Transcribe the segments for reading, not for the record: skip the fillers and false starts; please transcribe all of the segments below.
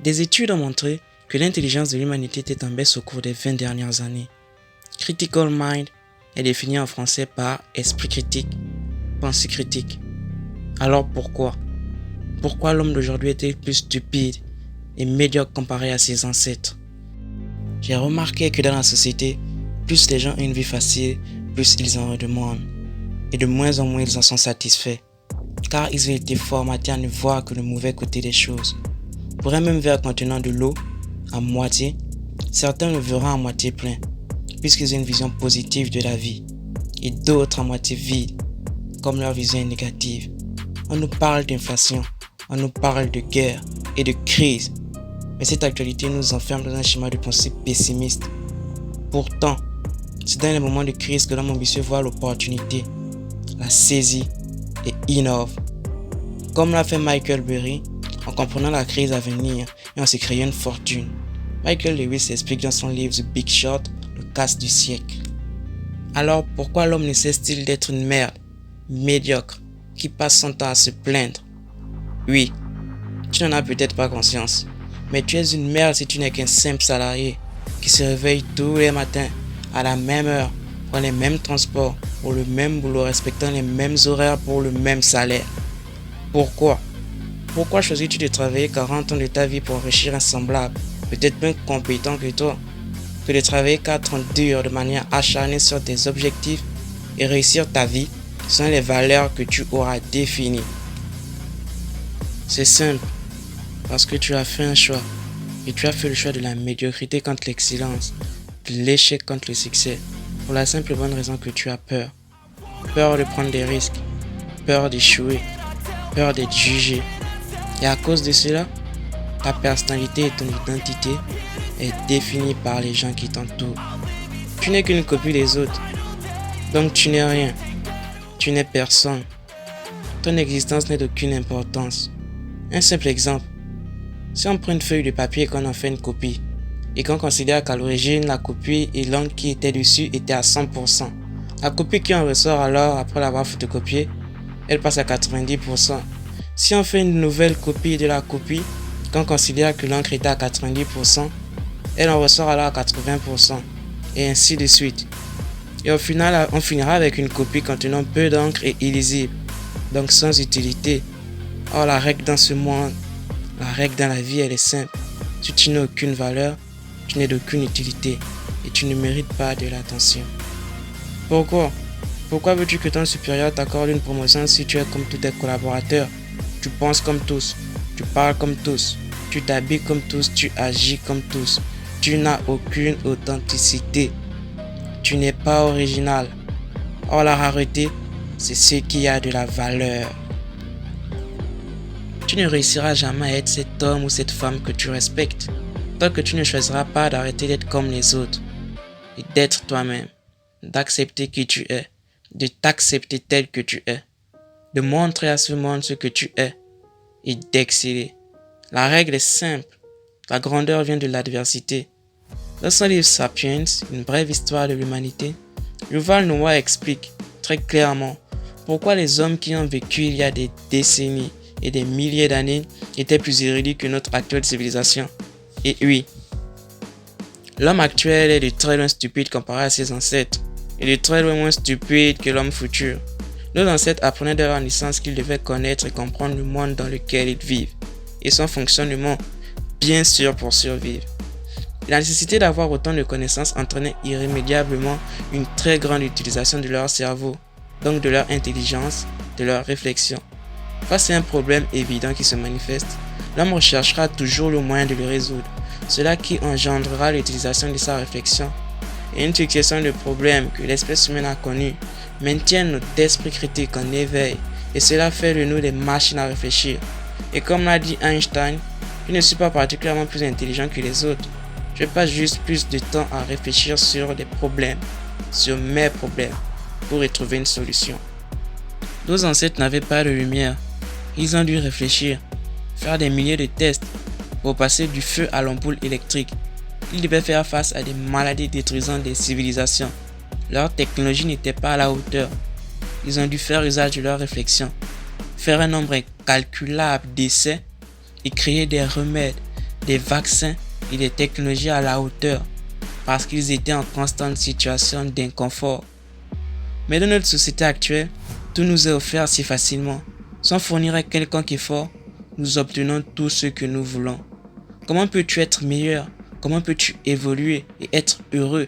Des études ont montré que l'intelligence de l'humanité était en baisse au cours des 20 dernières années. Critical mind est défini en français par esprit critique, pensée critique. Alors pourquoi? Pourquoi l'homme d'aujourd'hui est-il plus stupide et médiocre comparé à ses ancêtres? J'ai remarqué que dans la société, plus les gens ont une vie facile, plus ils en redemandent. Et de moins en moins ils en sont satisfaits. Car ils ont été formatés à ne voir que le mauvais côté des choses. Pour un même verre contenant de l'eau, à moitié, certains le verront à moitié plein, puisqu'ils ont une vision positive de la vie, et d'autres à moitié vide, comme leur vision est négative. On nous parle d'inflation, on nous parle de guerre et de crise, mais cette actualité nous enferme dans un schéma de pensée pessimiste. Pourtant, c'est dans les moments de crise que l'homme ambitieux voit l'opportunité, la saisit et innove. Comme l'a fait Michael Burry, en comprenant la crise à venir et en se créant une fortune. Michael Lewis explique dans son livre The Big Short le casse du siècle. Alors pourquoi l'homme ne cesse-t-il d'être une merde, médiocre, qui passe son temps à se plaindre? Oui, tu n'en as peut-être pas conscience, mais tu es une merde si tu n'es qu'un simple salarié qui se réveille tous les matins à la même heure, prend les mêmes transports pour le même boulot, respectant les mêmes horaires pour le même salaire. Pourquoi? Pourquoi choisis-tu de travailler 40 ans de ta vie pour enrichir un semblable, peut-être moins compétent que toi, que de travailler 4 ans dur de manière acharnée sur tes objectifs et réussir ta vie selon les valeurs que tu auras définies? C'est simple, parce que tu as fait un choix, et tu as fait le choix de la médiocrité contre l'excellence, de l'échec contre le succès, pour la simple et bonne raison que tu as peur. Peur de prendre des risques, peur d'échouer, peur d'être jugé. Et à cause de cela, ta personnalité et ton identité est définie par les gens qui t'entourent. Tu n'es qu'une copie des autres, donc tu n'es rien, tu n'es personne. Ton existence n'est d'aucune importance. Un simple exemple, si on prend une feuille de papier et qu'on en fait une copie, et qu'on considère qu'à l'origine la copie et l'encre qui était dessus étaient à 100%, la copie qui en ressort alors après l'avoir photocopiée, elle passe à 90%. Si on fait une nouvelle copie de la copie, qu'on considère que l'encre était à 90%, elle en ressort alors à 80%, et ainsi de suite. Et au final, on finira avec une copie contenant peu d'encre et illisible, donc sans utilité. Or, la règle dans ce monde, la règle dans la vie, elle est simple. Si tu n'as aucune valeur, tu n'es d'aucune utilité, et tu ne mérites pas de l'attention. Pourquoi? Pourquoi veux-tu que ton supérieur t'accorde une promotion si tu es comme tous tes collaborateurs? Tu penses comme tous, tu parles comme tous, tu t'habilles comme tous, tu agis comme tous. Tu n'as aucune authenticité. Tu n'es pas original. Or, la rareté, c'est ce qui a de la valeur. Tu ne réussiras jamais à être cet homme ou cette femme que tu respectes, tant que tu ne choisiras pas d'arrêter d'être comme les autres et d'être toi-même, d'accepter qui tu es, de t'accepter tel que tu es, de montrer à ce monde ce que tu es et d'exceller. La règle est simple, la grandeur vient de l'adversité. Dans son livre Sapiens, une brève histoire de l'humanité, Yuval Noah explique très clairement pourquoi les hommes qui ont vécu il y a des décennies et des milliers d'années étaient plus érudits que notre actuelle civilisation. Et oui, l'homme actuel est de très loin stupide comparé à ses ancêtres, et de très loin moins stupide que l'homme futur. Nos ancêtres apprenaient de leur naissance qu'ils devaient connaître et comprendre le monde dans lequel ils vivent, et son fonctionnement, bien sûr pour survivre. La nécessité d'avoir autant de connaissances entraînait irrémédiablement une très grande utilisation de leur cerveau, donc de leur intelligence, de leur réflexion. Face à un problème évident qui se manifeste, l'homme recherchera toujours le moyen de le résoudre, cela qui engendrera l'utilisation de sa réflexion. Et une succession de problèmes que l'espèce humaine a connus maintiennent notre esprit critique en éveil, et cela fait de nous des machines à réfléchir. Et comme l'a dit Einstein, je ne suis pas particulièrement plus intelligent que les autres. Je passe juste plus de temps à réfléchir sur des problèmes, sur mes problèmes, pour y trouver une solution. Nos ancêtres n'avaient pas de lumière. Ils ont dû réfléchir, faire des milliers de tests pour passer du feu à l'ampoule électrique. Ils devaient faire face à des maladies détruisant des civilisations. Leur technologie n'était pas à la hauteur. Ils ont dû faire usage de leur réflexion, faire un nombre incalculable d'essais et créer des remèdes, des vaccins et des technologies à la hauteur parce qu'ils étaient en constante situation d'inconfort. Mais dans notre société actuelle, tout nous est offert si facilement. Sans fournir quelconque effort, nous obtenons tout ce que nous voulons. Comment peux-tu être meilleur? Comment peux-tu évoluer et être heureux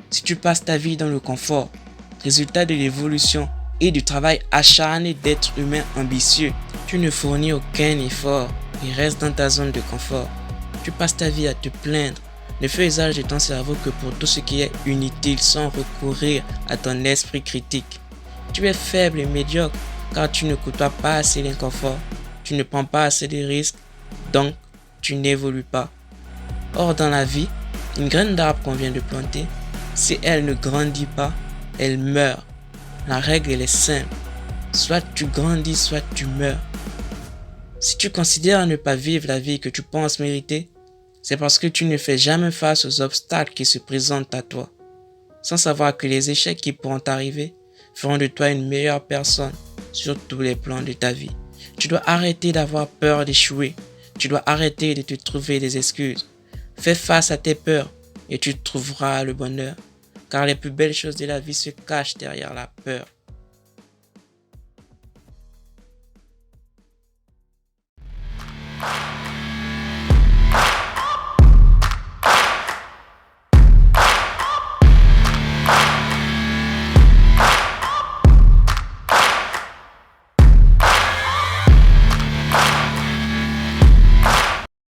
si tu passes ta vie dans le confort? Résultat de l'évolution et du travail acharné d'êtres humains ambitieux. Tu ne fournis aucun effort et restes dans ta zone de confort. Tu passes ta vie à te plaindre. Ne fais usage de ton cerveau que pour tout ce qui est inutile sans recourir à ton esprit critique. Tu es faible et médiocre car tu ne côtoies pas assez l'inconfort. Tu ne prends pas assez de risques, donc tu n'évolues pas. Or dans la vie, une graine d'arbre qu'on vient de planter, si elle ne grandit pas, elle meurt. La règle elle est simple. Soit tu grandis, soit tu meurs. Si tu considères ne pas vivre la vie que tu penses mériter, c'est parce que tu ne fais jamais face aux obstacles qui se présentent à toi, sans savoir que les échecs qui pourront t'arriver feront de toi une meilleure personne sur tous les plans de ta vie. Tu dois arrêter d'avoir peur d'échouer. Tu dois arrêter de te trouver des excuses. Fais face à tes peurs et tu trouveras le bonheur, car les plus belles choses de la vie se cachent derrière la peur.